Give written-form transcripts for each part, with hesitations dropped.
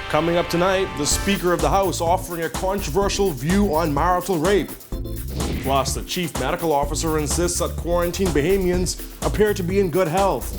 Coming up tonight, the Speaker of the House offering a controversial view on marital rape. Plus, the Chief Medical Officer insists that quarantined Bahamians appear to be in good health.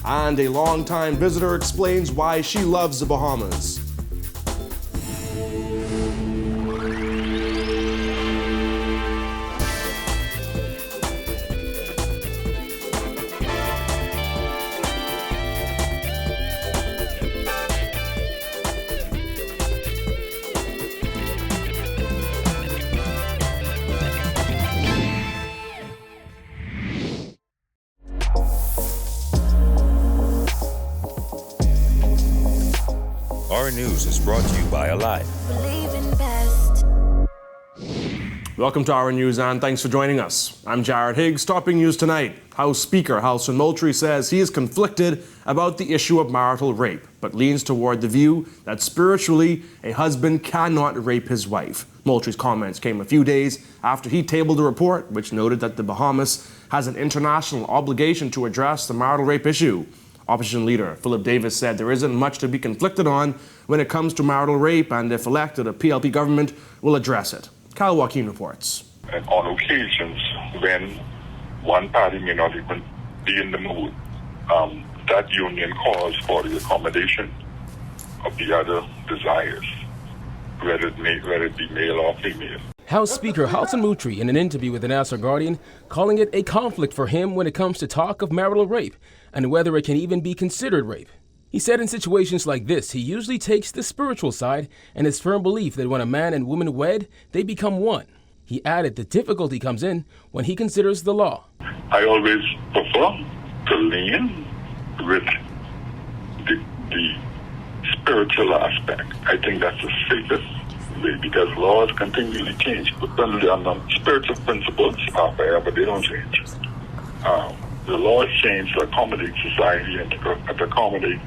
And a longtime visitor explains why she loves the Bahamas. Our News is brought to you by Alive. Welcome to Our News and thanks for joining us. I'm Jared Higgs. Topping news tonight. House Speaker Halson Moultrie says he is conflicted about the issue of marital rape, but leans toward the view that spiritually a husband cannot rape his wife. Moultrie's comments came a few days after he tabled a report which noted that the Bahamas has an international obligation to address the marital rape issue. Opposition leader Philip Davis said there isn't much to be conflicted on when it comes to marital rape, and if elected, a PLP government will address it. Kyle Joaquin reports. And on occasions when one party may not even be in the mood, that union calls for the accommodation of the other desires, whether it be male or female. House Speaker Halson Moultrie, in an interview with the National Guardian, calling it a conflict for him when it comes to talk of marital rape and whether it can even be considered rape. He said in situations like this, he usually takes the spiritual side and his firm belief that when a man and woman wed, they become one. He added the difficulty comes in when he considers the law. I always prefer to lean with the spiritual aspect. I think that's the safest way because laws continually change. But then spiritual principles are forever, they don't change. The laws change to accommodate society and to accommodate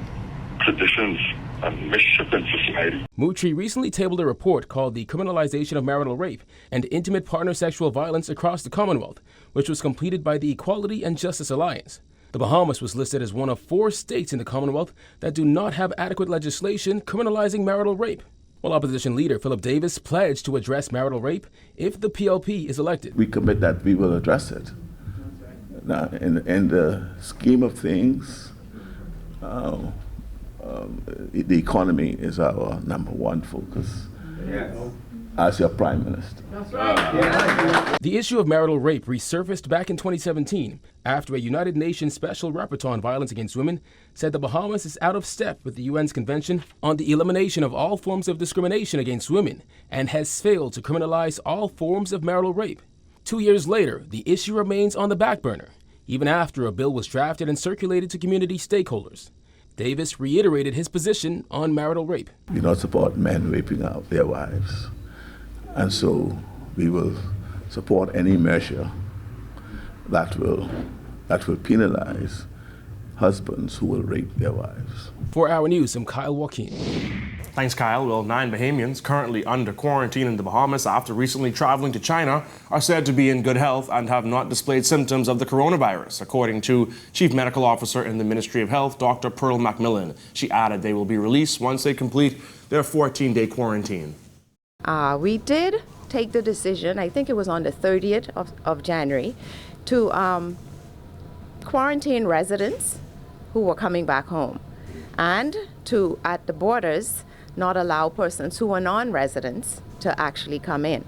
traditions and mischief in society. Moultrie recently tabled a report called The Criminalization of Marital Rape and Intimate Partner Sexual Violence Across the Commonwealth, which was completed by the Equality and Justice Alliance. The Bahamas was listed as one of 4 states in the Commonwealth that do not have adequate legislation criminalizing marital rape. While opposition leader Philip Davis pledged to address marital rape if the PLP is elected. We commit that we will address it. Now, in the scheme of things, the economy is our number one focus. Yes. As your Prime Minister. The issue of marital rape resurfaced back in 2017 after a United Nations Special Rapporteur on Violence Against Women said the Bahamas is out of step with the UN's Convention on the Elimination of All Forms of Discrimination Against Women and has failed to criminalize all forms of marital rape. 2 years later, the issue remains on the back burner, even after a bill was drafted and circulated to community stakeholders. Davis reiterated his position on marital rape. We don't support men raping out their wives. And so we will support any measure that will penalize husbands who will rape their wives. For Our News, I'm Kyle Joaquin. Thanks, Kyle. Well, 9 Bahamians currently under quarantine in the Bahamas after recently traveling to China are said to be in good health and have not displayed symptoms of the coronavirus, according to Chief Medical Officer in the Ministry of Health, Dr. Pearl McMillan. She added they will be released once they complete their 14-day quarantine. We did take the decision, I think it was on the 30th of January, to quarantine residents who were coming back home and to, at the borders, not allow persons who are non-residents to actually come in.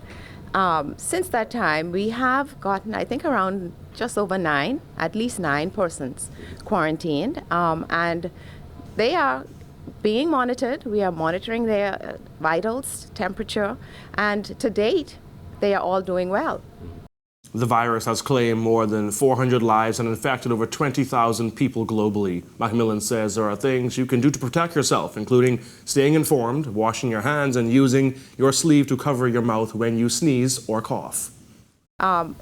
Since that time, we have gotten, I think, around just over 9, at least 9 persons quarantined, and they are being monitored. We are monitoring their vitals, temperature, and to date, they are all doing well. The virus has claimed more than 400 lives and infected over 20,000 people globally. McMillan says there are things you can do to protect yourself, including staying informed, washing your hands, and using your sleeve to cover your mouth when you sneeze or cough.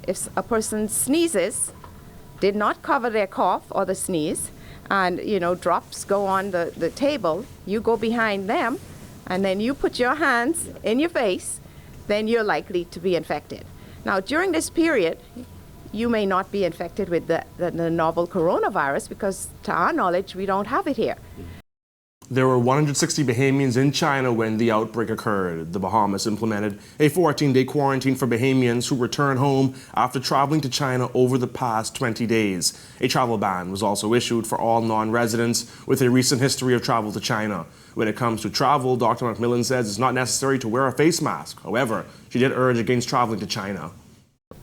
If a person sneezes, did not cover their cough or the sneeze, and drops go on the table, you go behind them, and then you put your hands in your face, then you're likely to be infected. Now, during this period, you may not be infected with the novel coronavirus because, to our knowledge, we don't have it here. There were 160 Bahamians in China when the outbreak occurred. The Bahamas implemented a 14-day quarantine for Bahamians who return home after traveling to China over the past 20 days. A travel ban was also issued for all non-residents with a recent history of travel to China. When it comes to travel, Dr. MCMILLAN says it's not necessary to wear a face mask. However, she did urge against traveling to China.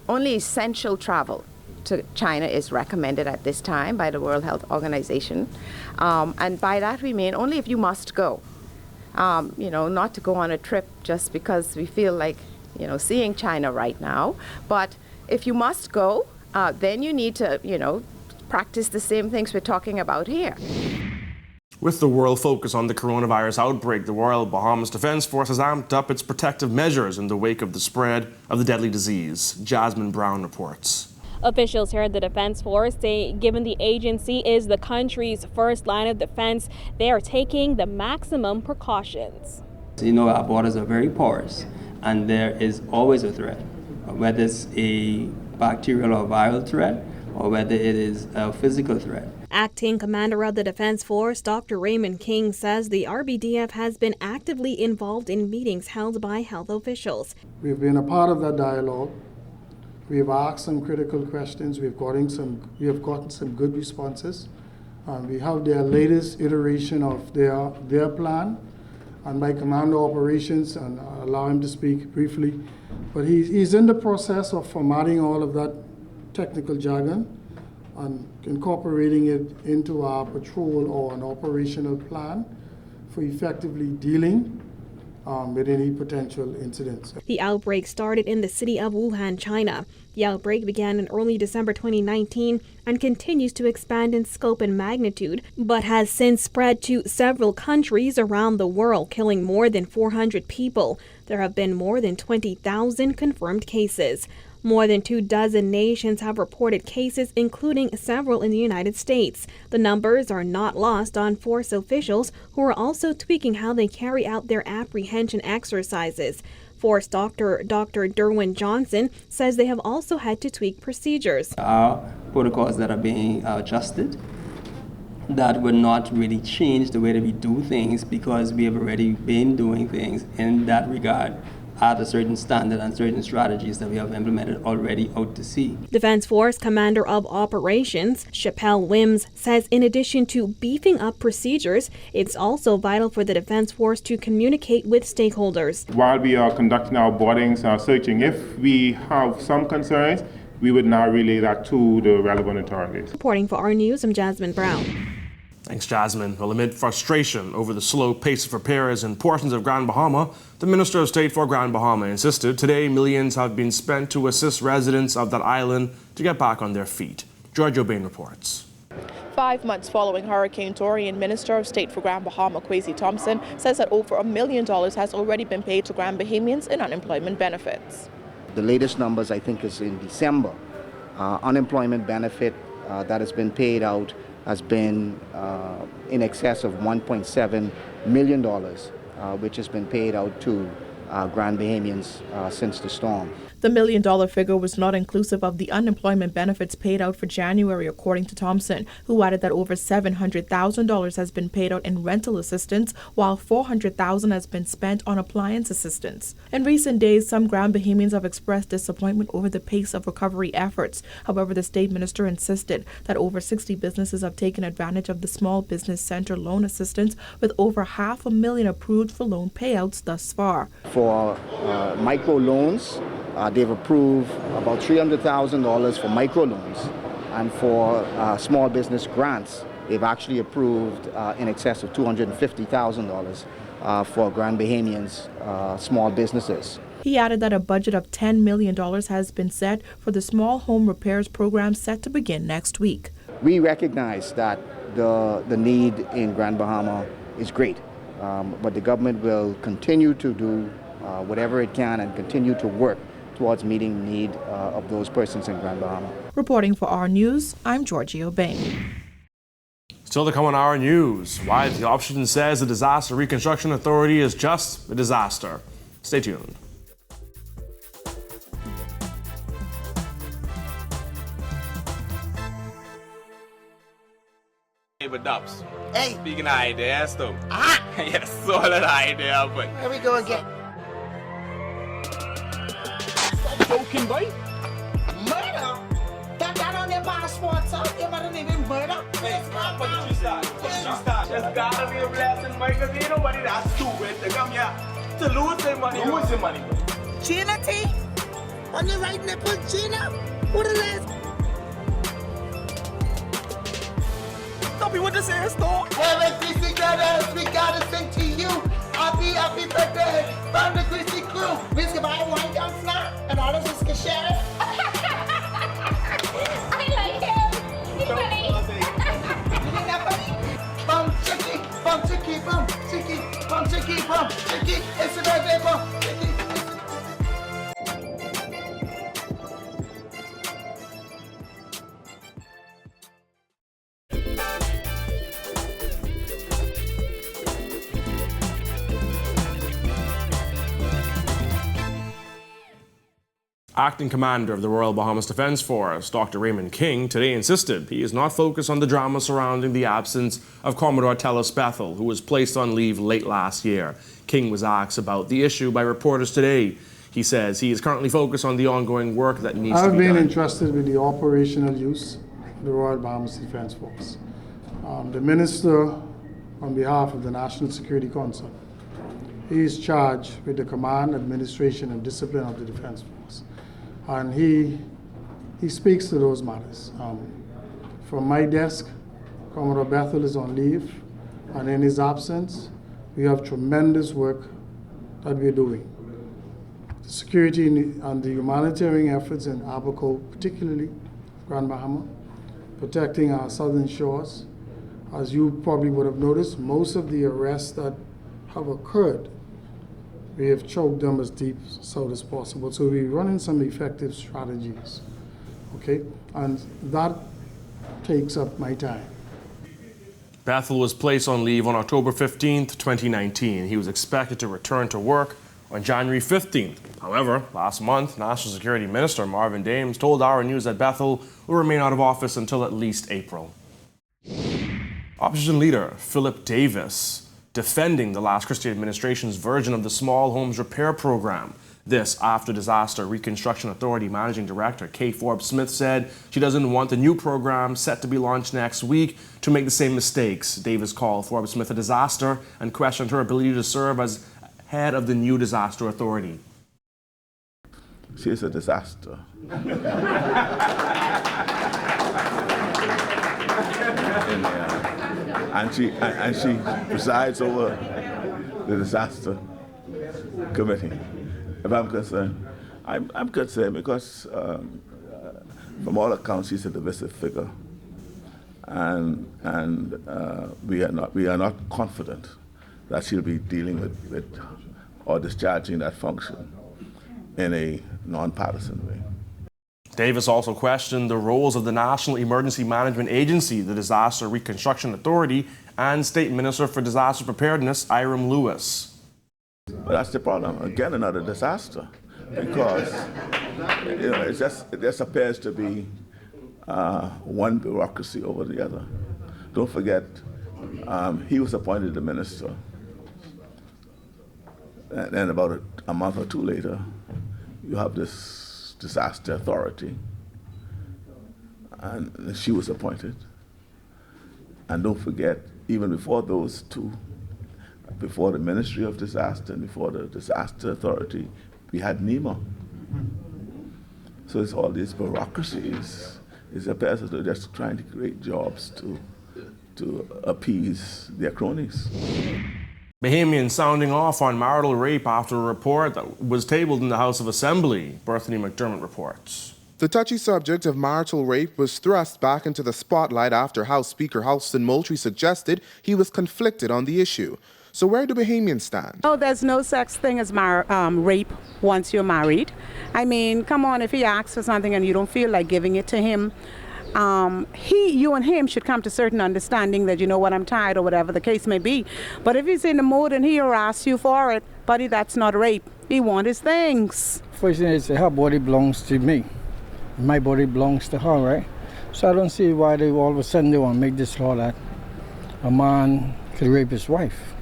Only essential travel to China is recommended at this time by the World Health Organization. And by that we mean only if you must go. Not to go on a trip just because we feel like, seeing China right now. But if you must go, then you need to, practice the same things we're talking about here. With the world focus on the coronavirus outbreak, the Royal Bahamas Defense Force has amped up its protective measures in the wake of the spread of the deadly disease. Jasmine Brown reports. Officials here at the Defense Force say given the agency is the country's first line of defense, they are taking the maximum precautions. Our borders are very porous and there is always a threat, whether it's a bacterial or viral threat or whether it is a physical threat. Acting Commander of the Defense Force, Dr. Raymond King, says the RBDF has been actively involved in meetings held by health officials. We've been a part of that dialogue. We've asked some critical questions. We have gotten some good responses. We have their latest iteration of their plan. And my commander of operations, and I'll allow him to speak briefly, but he's in the process of formatting all of that technical jargon and incorporating it into our patrol or an operational plan for effectively dealing with any potential incidents. The outbreak started in the city of Wuhan, China. The outbreak began in early December 2019 and continues to expand in scope and magnitude, but has since spread to several countries around the world, killing more than 400 people. There have been more than 20,000 confirmed cases. More than 24 nations have reported cases, including several in the United States. The numbers are not lost on force officials who are also tweaking how they carry out their apprehension exercises. Force Dr. DERWIN Johnson says they have also had to tweak procedures. Our protocols that are being adjusted that would not really change the way that we do things because we have already been doing things in that regard at a certain standard and certain strategies that we have implemented already out to sea. Defense Force Commander of Operations, Chappelle Wims, says in addition to beefing up procedures, it's also vital for the Defense Force to communicate with stakeholders. While we are conducting our boardings, our searching, if we have some concerns, we would now relay that to the relevant authorities. Reporting for Our News, I'm Jasmine Brown. Thanks, Jasmine. Well, amid frustration over the slow pace of repairs in portions of Grand Bahama, the Minister of State for Grand Bahama insisted today millions have been spent to assist residents of that island to get back on their feet. George O'Bain reports. 5 months following Hurricane Dorian, Minister of State for Grand Bahama, Kwesi Thompson, says that over $1 million has already been paid to Grand Bahamians in unemployment benefits. The latest numbers, I think, is in December. Unemployment benefit that has been paid out has been in excess of $1.7 million, which has been paid out to Grand Bahamians since the storm. The $1 million figure was not inclusive of the unemployment benefits paid out for January, according to Thompson, who added that over $700,000 has been paid out in rental assistance, while $400,000 has been spent on appliance assistance. In recent days, some Grand Bahamians have expressed disappointment over the pace of recovery efforts. However, the state minister insisted that over 60 businesses have taken advantage of the Small Business Center loan assistance, with over $500,000 approved for loan payouts thus far. For micro loans, they've approved about $300,000 for microloans, and for small business grants, they've actually approved in excess of $250,000 for Grand Bahamians small businesses. He added that a budget of $10 million has been set for the small home repairs program set to begin next week. We recognize that the need in Grand Bahama is great, but the government will continue to do whatever it can and continue to work towards meeting the need of those persons in Grand Bahama. Reporting for Our News, I'm Georgie O'Bain. Still to come on Our News, why the opposition says the Disaster Reconstruction Authority is just a disaster. Stay tuned. with Dubs. Hey. Speaking of ideas, though. Ah! Yes, solid idea, but. Here we go again. Joking, boy? Murder? That on their passport, sir? You better name him murder? Just gotta be a blessing, boy, because ain't nobody that stupid to come here to lose their money. Lose their money, boy. Gina T? On your right nipple, Gina? What it is? Don't be what this is, store. Well, Greasy Brothers, we gotta sing to you. Happy birthday from the Greasy crew. We can buy one down now, and all of us can share it. I like him. He's funny. You think that funny? Bum chicky, bum chicky, bum chicky, bum chicky, bum chicky. It's a birthday, bum chicky. Acting Commander of the Royal Bahamas Defence Force, Dr. Raymond King, today insisted he is not focused on the drama surrounding the absence of Commodore Tellis Bethel, who was placed on leave late last year. King was asked about the issue by reporters today. He says he is currently focused on the ongoing work that needs to be done. I've been entrusted with the operational use of the Royal Bahamas Defence Force. The Minister, on behalf of the National Security Council, he is charged with the command, administration, and discipline of the Defence Force. And he speaks to those matters. From my desk, Commodore Bethel is on leave, and in his absence, we have tremendous work that we're doing. The security and the humanitarian efforts in Abaco, particularly Grand Bahama, protecting our southern shores. As you probably would have noticed, most of the arrests that have occurred, we have choked them as deep south as possible. So we're running some effective strategies, okay? And that takes up my time. Bethel was placed on leave on October 15th, 2019. He was expected to return to work on January 15th. However, last month, National Security Minister Marvin Dames told Our News that Bethel will remain out of office until at least April. Opposition leader Philip Davis defending the last Christie administration's version of the Small Homes Repair Program. This after Disaster Reconstruction Authority Managing Director Kay Forbes-Smith said she doesn't want the new program set to be launched next week to make the same mistakes. Davis called Forbes-Smith a disaster and questioned her ability to serve as head of the new disaster authority. She is a disaster. And she presides over the disaster committee. If I'm concerned, I'm concerned because from all accounts she's a divisive figure, and we are not confident that she'll be dealing with or discharging that function in a non-partisan way. Davis also questioned the roles of the National Emergency Management Agency, the Disaster Reconstruction Authority, and State Minister for Disaster Preparedness, Iram Lewis. But that's the problem. Again, another disaster, because it just appears to be one bureaucracy over the other. Don't forget, he was appointed the minister, and then about a month or two later, you have this disaster authority, and she was appointed. And don't forget, even before those two, before the Ministry of Disaster and before the Disaster Authority, we had NEMA. So it's all these bureaucracies. It appears as though they're just trying to create jobs to appease their cronies. Bahamians sounding off on marital rape after a report that was tabled in the House of Assembly. Berthany McDermott reports. The touchy subject of marital rape was thrust back into the spotlight after House Speaker Halston Moultrie suggested he was conflicted on the issue. So where do Bahamians stand? Oh, there's no such thing as rape once you're married. I mean, come on, if he asks for something and you don't feel like giving it to him, you and him should come to certain understanding that, you know what, I'm tired or whatever the case may be. But if he's in the mood and he asks you for it, buddy, that's not rape. He wants his things. First thing is her body belongs to me. My body belongs to her, right? So I don't see why they all of a sudden they want to make this law that a man could rape his wife.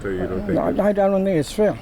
So you don't think? No, I don't think it's fair.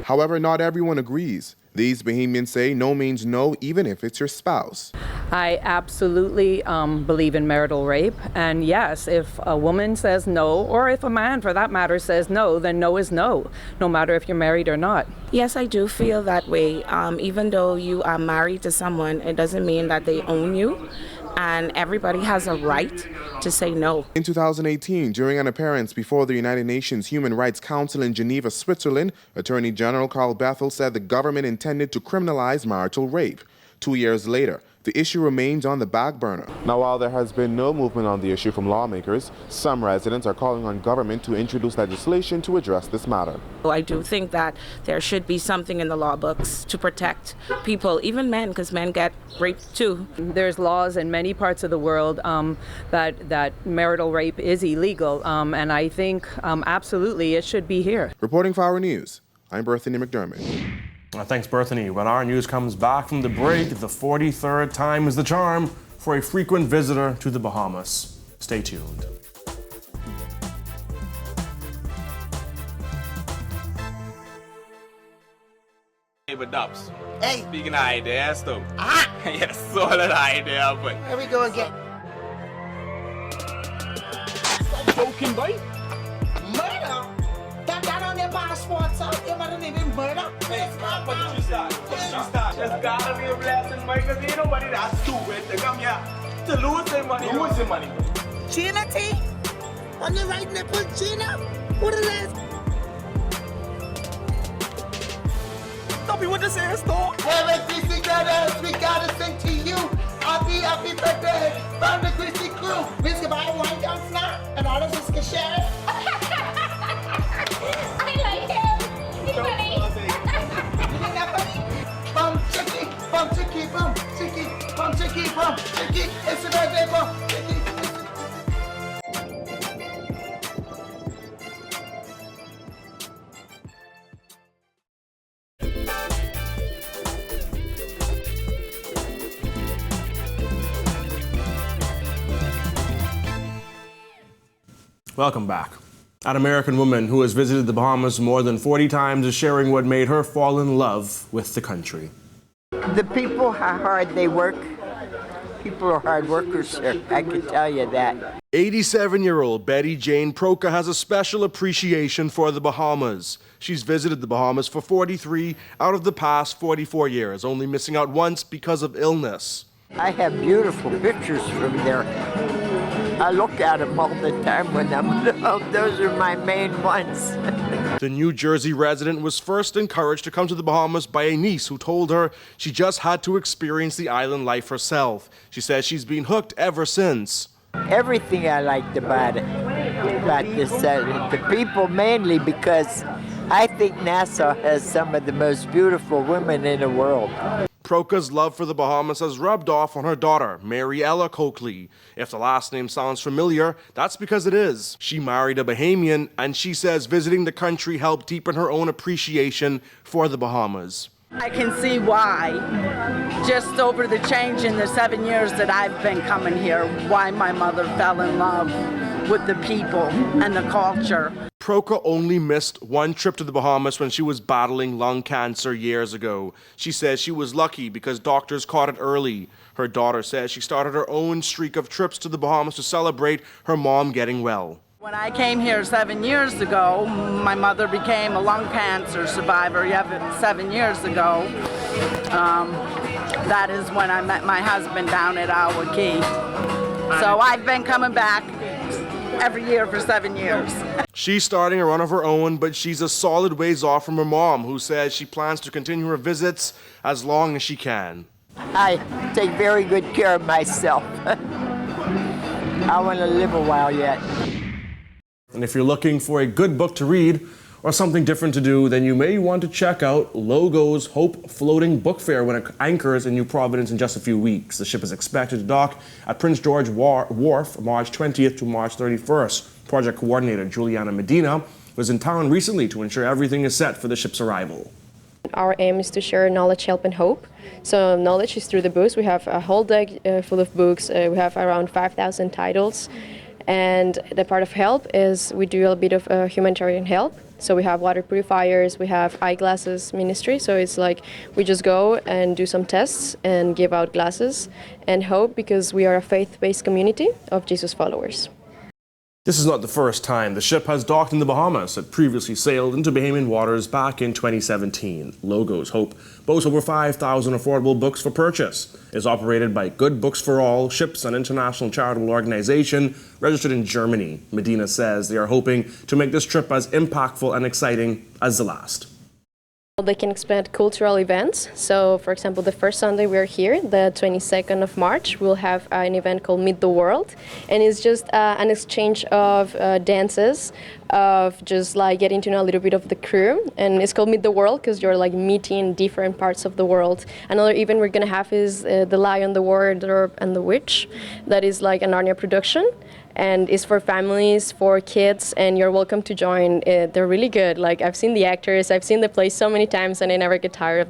However, not everyone agrees. These Bahamians say no means no, even if it's your spouse. I absolutely believe in marital rape. And yes, if a woman says no, or if a man for that matter says no, then no is no, no matter if you're married or not. Yes, I do feel that way. Even though you are married to someone, it doesn't mean that they own you. And everybody has a right to say no. In 2018, during an appearance before the United Nations Human Rights Council in Geneva, Switzerland, Attorney General Carl Bethel said the government intended to criminalize marital rape. 2 years later, the issue remains on the back burner. Now, while there has been no movement on the issue from lawmakers, some residents are calling on government to introduce legislation to address this matter. I do think that there should be something in the law books to protect people, even men, because men get raped too. There's laws in many parts of the world that marital rape is illegal, and I think absolutely it should be here. Reporting for Our News, I'm Berthany McDermott. Thanks, Berthany. When Our News comes back from the break, the 43rd time is the charm for a frequent visitor to the Bahamas. Stay tuned. Hey, but Dubs. Hey. Speaking of ideas, though. Ah! Yes, solid idea, but. Here we go again. Joking, boy. Murder? That on their passport, so you might even murder. Hey, what did you start? There's gotta be a blessing, Mike, because ain't nobody that stupid to come here to lose their money. Losing money. Gina T? On your right nipple, Gina? What is this? Don't be what this is, store. MCMILLAN brothers, we gotta sing to you. Happy birthday from the Christy crew. We can buy one down snap and all of us can share it. I like him. He's funny. You think that funny? Bum chicky, bum chicky, bum chicky, bum chicky, bum chicky. It's a birthday, bum chicky. Welcome back. An American woman who has visited the Bahamas more than 40 times is sharing what made her fall in love with the country. The people are hard they work. People are hard workers here, I can tell you that. 87-year-old Betty Jane Proka has a special appreciation for the Bahamas. She's visited the Bahamas for 43 out of the past 44 years, only missing out once because of illness. I have beautiful pictures from there. I look at them all the time when I'm home. Those are my main ones. The New Jersey resident was first encouraged to come to the Bahamas by a niece who told her she just had to experience the island life herself. She says she's been hooked ever since. Everything I liked about it, about this, the people mainly because I think Nassau has some of the most beautiful women in the world. Proka's love for the Bahamas has rubbed off on her daughter, Mary Ella Coakley. If the last name sounds familiar, that's because it is. She married a Bahamian, and she says visiting the country helped deepen her own appreciation for the Bahamas. I can see why, just over the change in the 7 years that I've been coming here, why my mother fell in love with the people and the culture. Proka only missed one trip to the Bahamas when she was battling lung cancer years ago. She says she was lucky because doctors caught it early. Her daughter says she started her own streak of trips to the Bahamas to celebrate her mom getting well. When I came here 7 years ago, my mother became a lung cancer survivor 7 years ago. That is when I met my husband down at Our Key. So I've been coming back every year for 7 years. She's starting a run of her own, but she's a solid ways off from her mom, who says she plans to continue her visits as long as she can. I take very good care of myself. I want to live a while yet. And if you're looking for a good book to read or something different to do, then you may want to check out Logo's Hope Floating Book Fair when it anchors in New Providence in just a few weeks. The ship is expected to dock at Prince George Wharf March 20th to March 31st. Project coordinator Juliana Medina was in town recently to ensure everything is set for the ship's arrival. Our aim is to share knowledge, help, and hope. So knowledge is through the books. We have a whole deck full of books. We have around 5,000 titles. And the part of help is we do a bit of humanitarian help. So we have water purifiers, we have eyeglasses ministry. So it's like we just go and do some tests and give out glasses and hope, because we are a faith-based community of Jesus followers. This is not the first time the ship has docked in the Bahamas. It previously sailed into Bahamian waters back in 2017. Logos Hope boasts over 5,000 affordable books for purchase. It's operated by Good Books for All, Ships, an international charitable organization registered in Germany. Medina says they are hoping to make this trip as impactful and exciting as the last. They can expand cultural events. So, for example, the first Sunday we're here, the 22nd of March, we'll have an event called Meet the World. And it's just an exchange of dances, of just like getting to know a little bit of the crew. And it's called Meet the World because you're like meeting different parts of the world. Another event we're going to have is The Lion, the Wardrobe, and the Witch. That is like an Narnia production. And it's for families, for kids, and you're welcome to join. They're really good. Like, I've seen the actors, I've seen the plays so many times, and I never get tired of them.